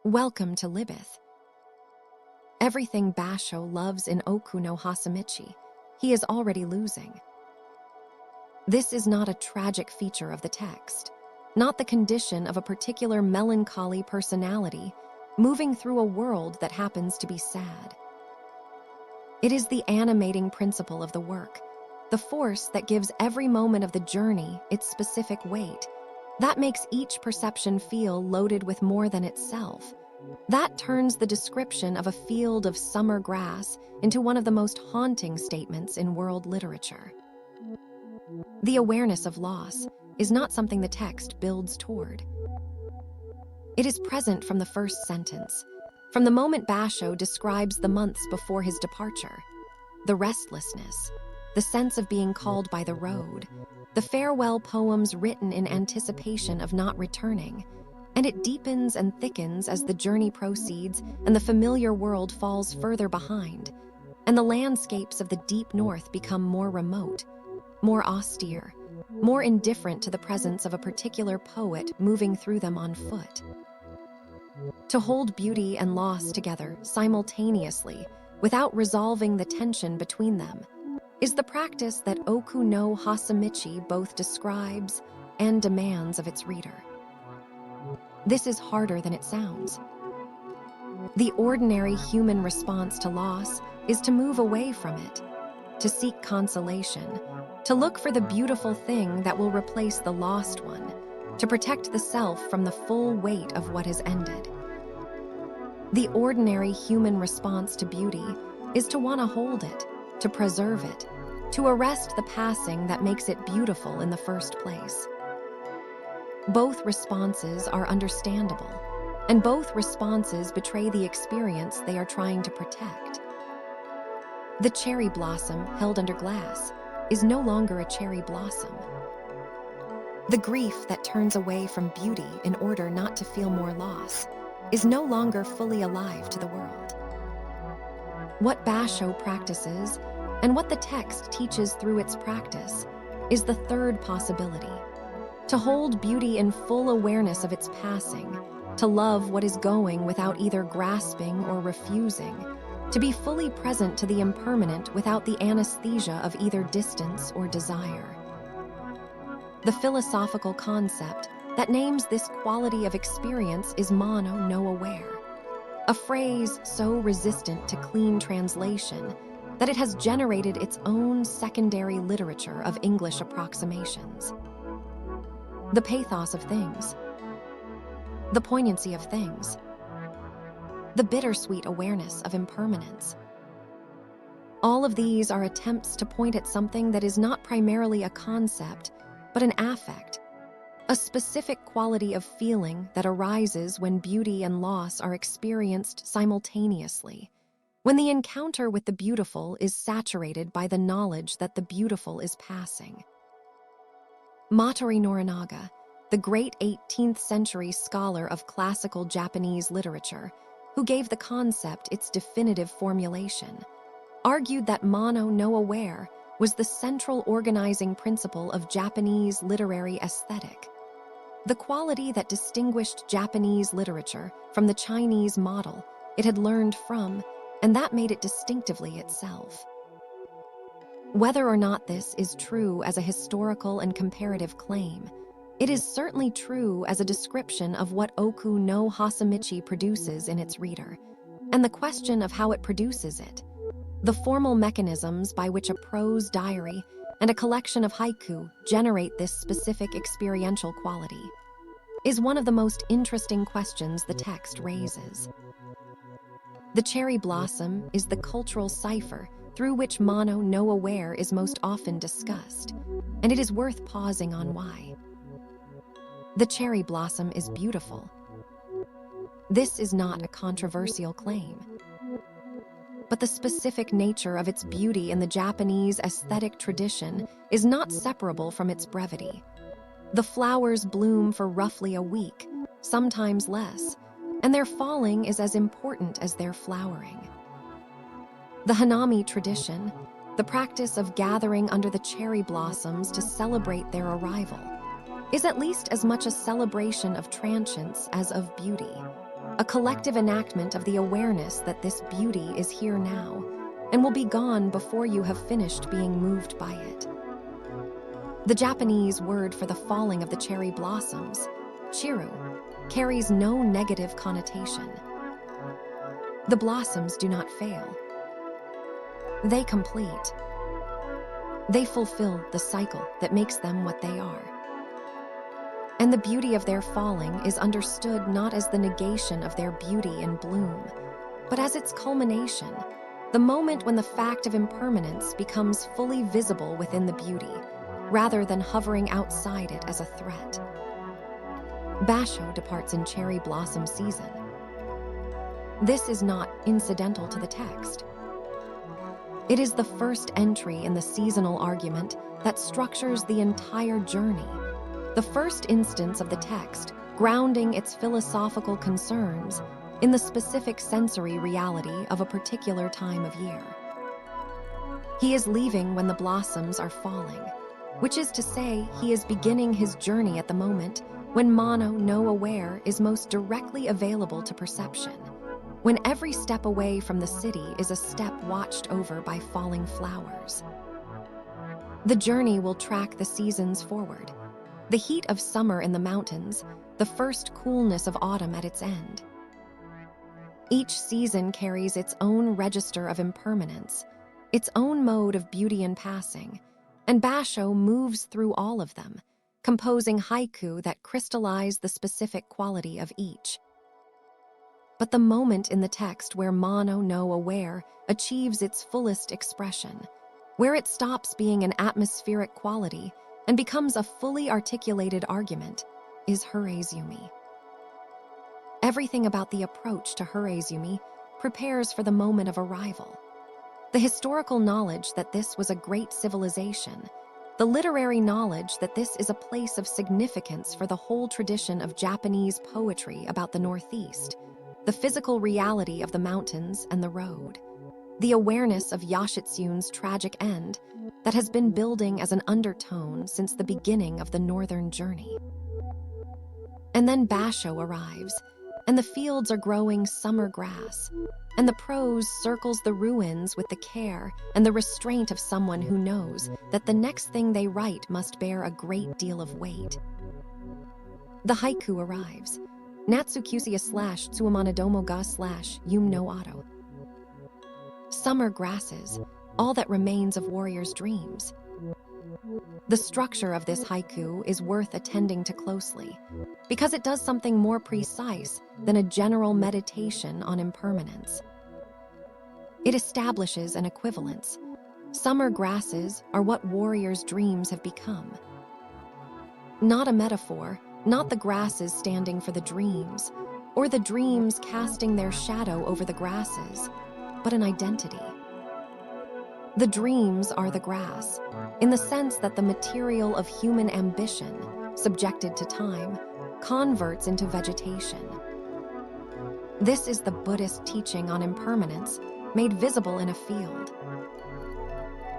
Welcome to Libyth. Everything Bashō loves in Oku no Hosomichi, he is already losing. This is not a tragic feature of the text, not the condition of a particular melancholy personality moving through a world that happens to be sad. It is the animating principle of the work, the force that gives every moment of the journey its specific weight, that makes each perception feel loaded with more than itself. That turns the description of a field of summer grass into one of the most haunting statements in world literature. The awareness of loss is not something the text builds toward. It is present from the first sentence, from the moment Bashō describes the months before his departure, the restlessness, the sense of being called by the road, the farewell poems written in anticipation of not returning, and it deepens and thickens as the journey proceeds and the familiar world falls further behind, and the landscapes of the deep north become more remote, more austere, more indifferent to the presence of a particular poet moving through them on foot. To hold beauty and loss together simultaneously, without resolving the tension between them, is the practice that Oku no Hosomichi both describes and demands of its reader. This is harder than it sounds. The ordinary human response to loss is to move away from it, to seek consolation, to look for the beautiful thing that will replace the lost one, to protect the self from the full weight of what has ended. The ordinary human response to beauty is to want to hold it, to preserve it, to arrest the passing that makes it beautiful in the first place. Both responses are understandable, and both responses betray the experience they are trying to protect. The cherry blossom held under glass is no longer a cherry blossom. The grief that turns away from beauty in order not to feel more loss is no longer fully alive to the world. What Bashō practices, and what the text teaches through its practice, is the third possibility: to hold beauty in full awareness of its passing, to love what is going without either grasping or refusing, to be fully present to the impermanent without the anesthesia of either distance or desire. The philosophical concept that names this quality of experience is mano no aware, a phrase so resistant to clean translation that it has generated its own secondary literature of English approximations. The pathos of things, the poignancy of things, the bittersweet awareness of impermanence. All of these are attempts to point at something that is not primarily a concept, but an affect, a specific quality of feeling that arises when beauty and loss are experienced simultaneously, when the encounter with the beautiful is saturated by the knowledge that the beautiful is passing. Matori Norinaga, the great 18th century scholar of classical Japanese literature, who gave the concept its definitive formulation, argued that mano no aware was the central organizing principle of Japanese literary aesthetic, the quality that distinguished Japanese literature from the Chinese model it had learned from, and that made it distinctively itself. Whether or not this is true as a historical and comparative claim, it is certainly true as a description of what Oku no Hosomichi produces in its reader, and the question of how it produces it, the formal mechanisms by which a prose diary and a collection of haiku generate this specific experiential quality, is one of the most interesting questions the text raises. The cherry blossom is the cultural cipher through which mano no aware is most often discussed, and it is worth pausing on why. The cherry blossom is beautiful. This is not a controversial claim. But the specific nature of its beauty in the Japanese aesthetic tradition is not separable from its brevity. The flowers bloom for roughly a week, sometimes less, and their falling is as important as their flowering. The hanami tradition, the practice of gathering under the cherry blossoms to celebrate their arrival, is at least as much a celebration of transience as of beauty, a collective enactment of the awareness that this beauty is here now and will be gone before you have finished being moved by it. The Japanese word for the falling of the cherry blossoms, chiru, carries no negative connotation. The blossoms do not fail. They complete. They fulfill the cycle that makes them what they are. And the beauty of their falling is understood not as the negation of their beauty and bloom, but as its culmination, the moment when the fact of impermanence becomes fully visible within the beauty, rather than hovering outside it as a threat. Basho departs in cherry blossom season. This is not incidental to the text. It is the first entry in the seasonal argument that structures the entire journey, the first instance of the text grounding its philosophical concerns in the specific sensory reality of a particular time of year. He is leaving when the blossoms are falling, which is to say, he is beginning his journey at the moment when mano no aware is most directly available to perception, when every step away from the city is a step watched over by falling flowers. The journey will track the seasons forward, the heat of summer in the mountains, the first coolness of autumn at its end. Each season carries its own register of impermanence, its own mode of beauty and passing, and Basho moves through all of them, composing haiku that crystallize the specific quality of each. But the moment in the text where mano no aware achieves its fullest expression, where it stops being an atmospheric quality and becomes a fully articulated argument, is Hiraizumi. Everything about the approach to Hiraizumi prepares for the moment of arrival. The historical knowledge that this was a great civilization, the literary knowledge that this is a place of significance for the whole tradition of Japanese poetry about the Northeast, the physical reality of the mountains and the road, the awareness of Yoshitsune's tragic end that has been building as an undertone since the beginning of the northern journey. And then Basho arrives, and the fields are growing summer grass, and the prose circles the ruins with the care and the restraint of someone who knows that the next thing they write must bear a great deal of weight. The haiku arrives, Natsukusia / Tsuamanadomo ga / Yum no Ado. Summer grasses, all that remains of warriors' dreams. The structure of this haiku is worth attending to closely, because it does something more precise than a general meditation on impermanence. It establishes an equivalence. Summer grasses are what warriors' dreams have become. Not a metaphor, not the grasses standing for the dreams, or the dreams casting their shadow over the grasses, but an identity. The dreams are the grass, in the sense that the material of human ambition, subjected to time, converts into vegetation. This is the Buddhist teaching on impermanence, made visible in a field.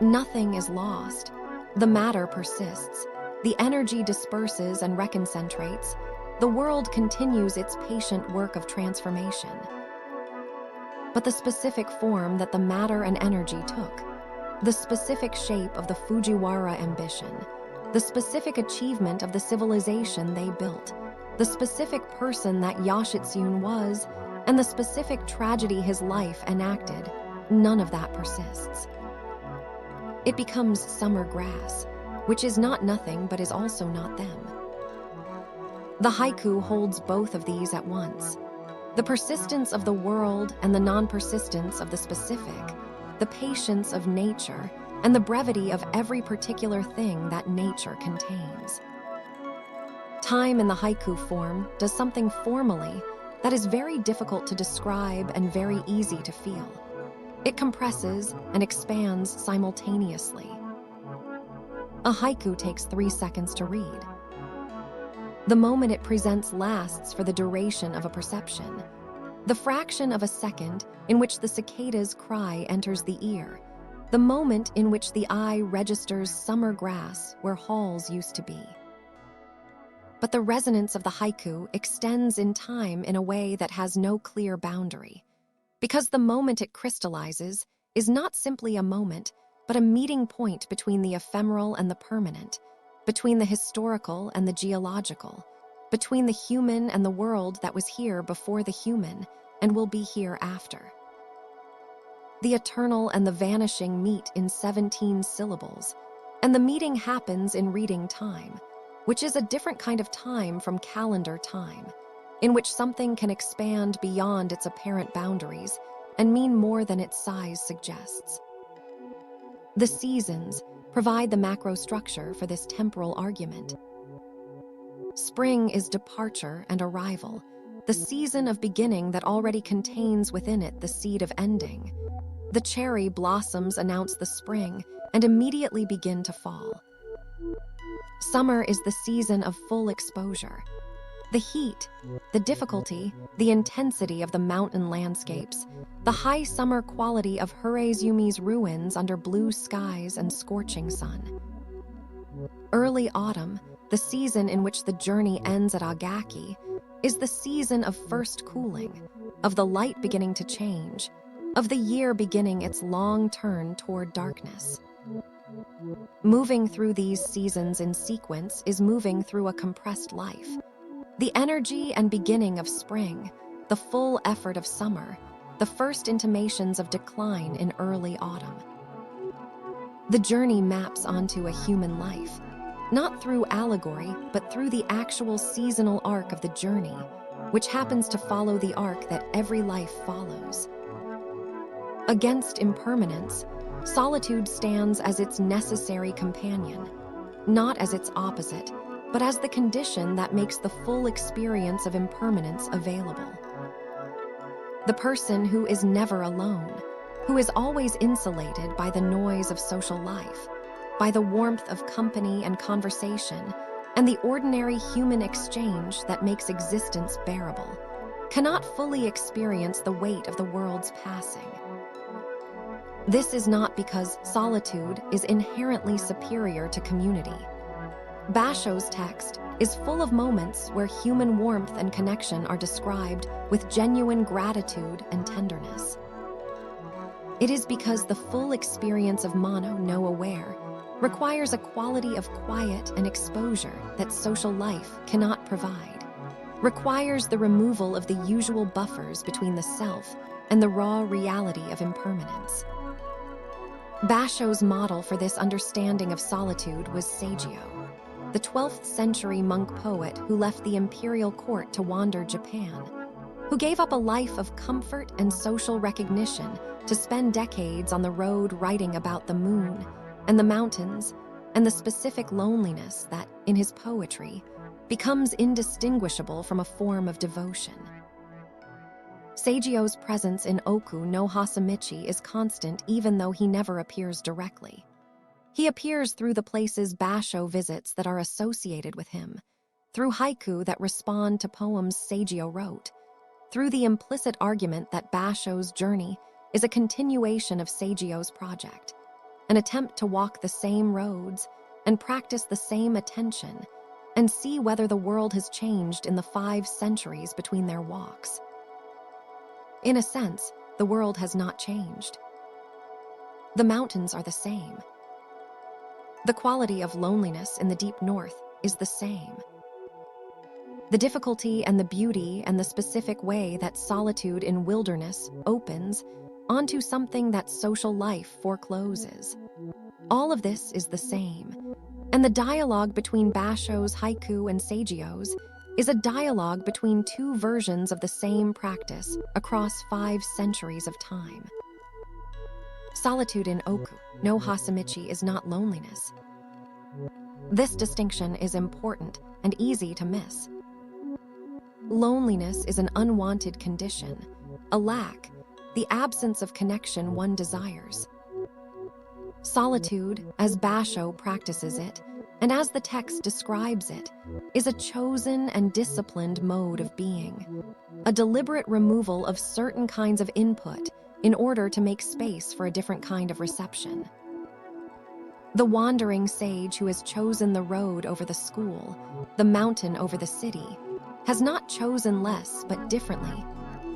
Nothing is lost. The matter persists. The energy disperses and reconcentrates. The world continues its patient work of transformation. But the specific form that the matter and energy took, the specific shape of the Fujiwara ambition, the specific achievement of the civilization they built, the specific person that Yoshitsune was, and the specific tragedy his life enacted, none of that persists. It becomes summer grass, which is not nothing but is also not them. The haiku holds both of these at once. The persistence of the world and the non-persistence of the specific, the patience of nature and the brevity of every particular thing that nature contains. Time in the haiku form does something formally that is very difficult to describe and very easy to feel. It compresses and expands simultaneously. A haiku takes 3 seconds to read. The moment it presents lasts for the duration of a perception, the fraction of a second in which the cicada's cry enters the ear, the moment in which the eye registers summer grass where halls used to be. but the resonance of the haiku extends in time in a way that has no clear boundary, because the moment it crystallizes is not simply a moment, but a meeting point between the ephemeral and the permanent, between the historical and the geological, between the human and the world that was here before the human and will be here after. The eternal and the vanishing meet in 17 syllables, and the meeting happens in reading time, which is a different kind of time from calendar time, in which something can expand beyond its apparent boundaries and mean more than its size suggests. The seasons provide the macro structure for this temporal argument. Spring is departure and arrival, the season of beginning that already contains within it the seed of ending. The cherry blossoms announce the spring and immediately begin to fall. Summer is the season of full exposure. The heat, the difficulty, the intensity of the mountain landscapes, the high summer quality of Hiraizumi's ruins under blue skies and scorching sun. Early autumn, the season in which the journey ends at Agaki, is the season of first cooling, of the light beginning to change, of the year beginning its long turn toward darkness. Moving through these seasons in sequence is moving through a compressed life. The energy and beginning of spring, the full effort of summer, the first intimations of decline in early autumn. The journey maps onto a human life, not through allegory, but through the actual seasonal arc of the journey, which happens to follow the arc that every life follows. Against impermanence, solitude stands as its necessary companion, not as its opposite, but as the condition that makes the full experience of impermanence available. The person who is never alone, who is always insulated by the noise of social life, by the warmth of company and conversation, and the ordinary human exchange that makes existence bearable, cannot fully experience the weight of the world's passing. This is not because solitude is inherently superior to community. Bashō's text is full of moments where human warmth and connection are described with genuine gratitude and tenderness. It is because the full experience of mano no aware requires a quality of quiet and exposure that social life cannot provide, requires the removal of the usual buffers between the self and the raw reality of impermanence. Bashō's model for this understanding of solitude was Saigyō, the 12th century monk poet who left the imperial court to wander Japan, who gave up a life of comfort and social recognition to spend decades on the road writing about the moon and the mountains and the specific loneliness that, in his poetry, becomes indistinguishable from a form of devotion. Saigyō's presence in Oku no Hosomichi is constant even though he never appears directly. He appears through the places Bashō visits that are associated with him, through haiku that respond to poems Saigyō wrote, through the implicit argument that Bashō's journey is a continuation of Saigyō's project, an attempt to walk the same roads and practice the same attention and see whether the world has changed in the 5 centuries between their walks. In a sense, the world has not changed. The mountains are the same. The quality of loneliness in the deep north is the same. The difficulty and the beauty and the specific way that solitude in wilderness opens onto something that social life forecloses. All of this is the same, and the dialogue between Bashō's haiku and Saigyō's is a dialogue between 2 versions of the same practice across 5 centuries of time. Solitude in Oku no Hosomichi is not loneliness. This distinction is important and easy to miss. Loneliness is an unwanted condition, a lack, the absence of connection one desires. Solitude, as Bashō practices it, and as the text describes it, is a chosen and disciplined mode of being, a deliberate removal of certain kinds of input in order to make space for a different kind of reception. The wandering sage who has chosen the road over the school, the mountain over the city, has not chosen less but differently,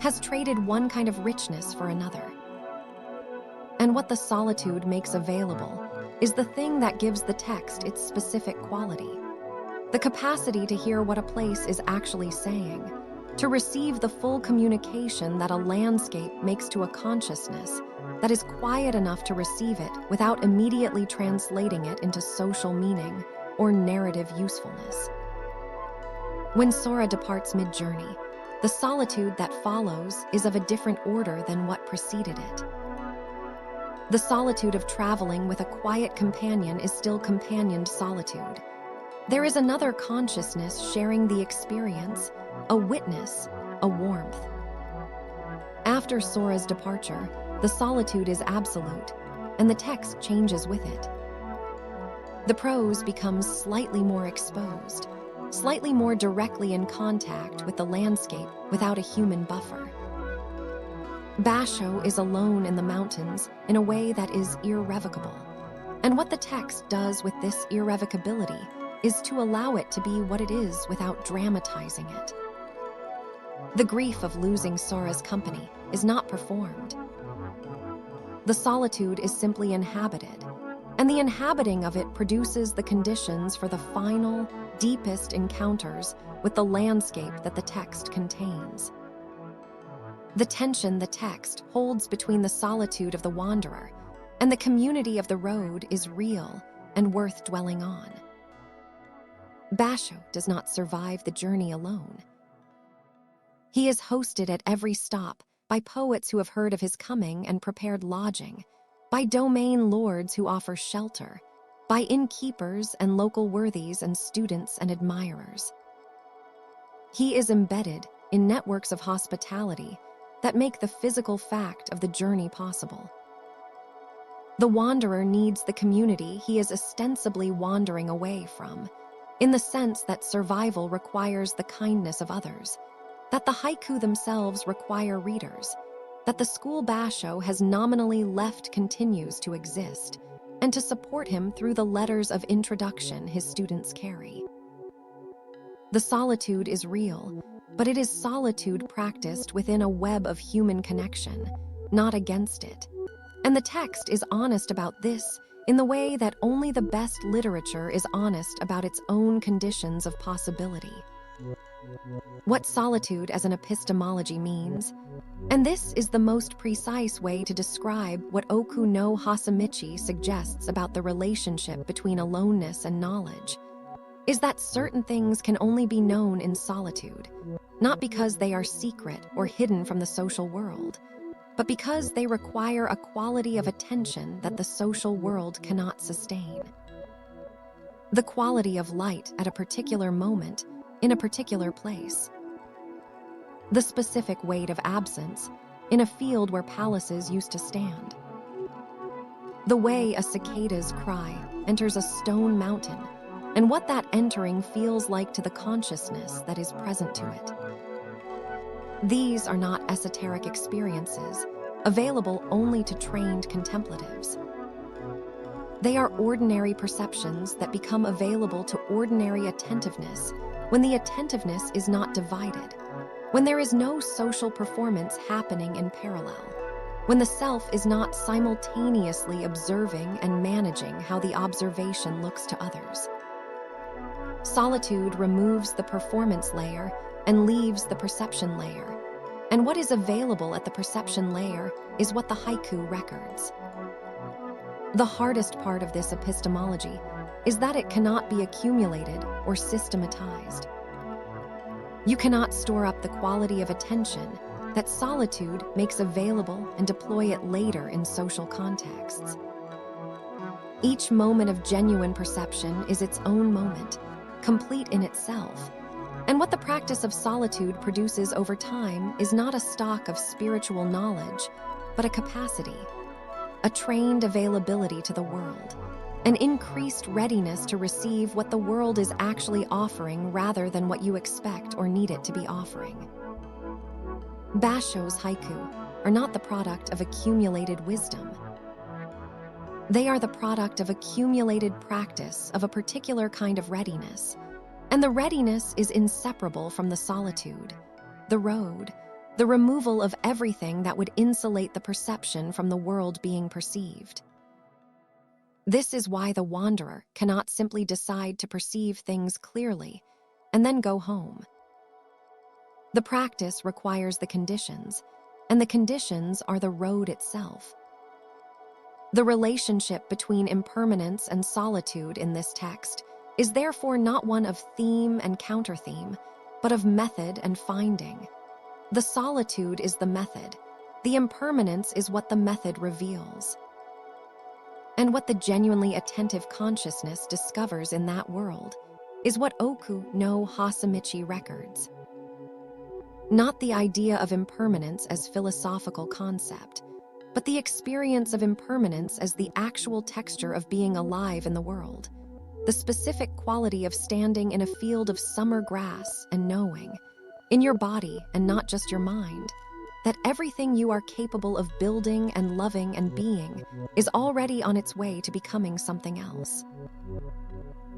has traded one kind of richness for another. And what the solitude makes available is the thing that gives the text its specific quality. The capacity to hear what a place is actually saying, to receive the full communication that a landscape makes to a consciousness that is quiet enough to receive it without immediately translating it into social meaning or narrative usefulness. When Sora departs mid-journey, the solitude that follows is of a different order than what preceded it. The solitude of traveling with a quiet companion is still companioned solitude. There is another consciousness sharing the experience, a witness, a warmth. After Sora's departure, the solitude is absolute, and the text changes with it. The prose becomes slightly more exposed, slightly more directly in contact with the landscape without a human buffer. Basho is alone in the mountains in a way that is irrevocable, and what the text does with this irrevocability is to allow it to be what it is without dramatizing it. The grief of losing Sora's company is not performed. The solitude is simply inhabited, and the inhabiting of it produces the conditions for the final, deepest encounters with the landscape that the text contains. The tension the text holds between the solitude of the wanderer and the community of the road is real and worth dwelling on. Bashō does not survive the journey alone. He is hosted at every stop by poets who have heard of his coming and prepared lodging, by domain lords who offer shelter, by innkeepers and local worthies and students and admirers. He is embedded in networks of hospitality that make the physical fact of the journey possible. The wanderer needs the community he is ostensibly wandering away from, in the sense that survival requires the kindness of others, that the haiku themselves require readers, that the school Bashō has nominally left continues to exist, and to support him through the letters of introduction his students carry. The solitude is real, but it is solitude practiced within a web of human connection, not against it. And the text is honest about this in the way that only the best literature is honest about its own conditions of possibility. What solitude as an epistemology means, and this is the most precise way to describe what Oku no Hosomichi suggests about the relationship between aloneness and knowledge, is that certain things can only be known in solitude, not because they are secret or hidden from the social world, but because they require a quality of attention that the social world cannot sustain. The quality of light at a particular moment, in a particular place. The specific weight of absence in a field where palaces used to stand. The way a cicada's cry enters a stone mountain, and what that entering feels like to the consciousness that is present to it. These are not esoteric experiences, available only to trained contemplatives. They are ordinary perceptions that become available to ordinary attentiveness when the attentiveness is not divided, when there is no social performance happening in parallel, when the self is not simultaneously observing and managing how the observation looks to others. Solitude removes the performance layer and leaves the perception layer, and what is available at the perception layer is what the haiku records. The hardest part of this epistemology is that it cannot be accumulated or systematized. You cannot store up the quality of attention that solitude makes available and deploy it later in social contexts. Each moment of genuine perception is its own moment, complete in itself, and what the practice of solitude produces over time is not a stock of spiritual knowledge, but a capacity, a trained availability to the world, an increased readiness to receive what the world is actually offering rather than what you expect or need it to be offering. Bashō's haiku are not the product of accumulated wisdom. They are the product of accumulated practice of a particular kind of readiness, and the readiness is inseparable from the solitude, the road, the removal of everything that would insulate the perception from the world being perceived. This is why the wanderer cannot simply decide to perceive things clearly and then go home. The practice requires the conditions, and the conditions are the road itself. The relationship between impermanence and solitude in this text is therefore not one of theme and counter-theme, but of method and finding. The solitude is the method. The impermanence is what the method reveals. And what the genuinely attentive consciousness discovers in that world is what Oku no Hosomichi records. Not the idea of impermanence as philosophical concept, but the experience of impermanence as the actual texture of being alive in the world, the specific quality of standing in a field of summer grass and knowing, in your body and not just your mind, that everything you are capable of building and loving and being is already on its way to becoming something else.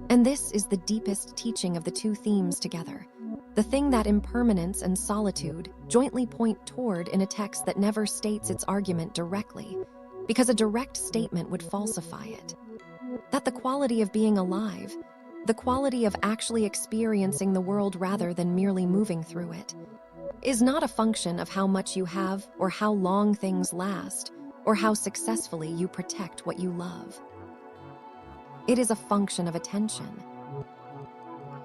And this is the deepest teaching of the two themes together, the thing that impermanence and solitude jointly point toward in a text that never states its argument directly, because a direct statement would falsify it. That the quality of being alive, the quality of actually experiencing the world rather than merely moving through it, is not a function of how much you have or how long things last or how successfully you protect what you love. It is a function of attention.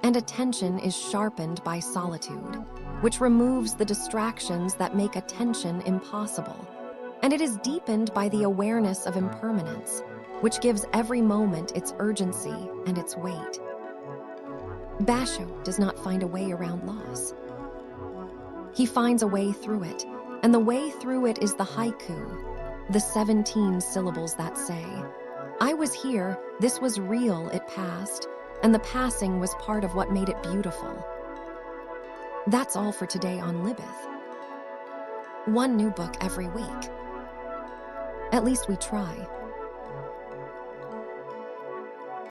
And attention is sharpened by solitude, which removes the distractions that make attention impossible. And it is deepened by the awareness of impermanence, which gives every moment its urgency and its weight. Basho does not find a way around loss. He finds a way through it, and the way through it is the haiku, the 17 syllables that say, "I was here, this was real, it passed, and the passing was part of what made it beautiful." That's all for today on Libyth. One new book every week. At least we try.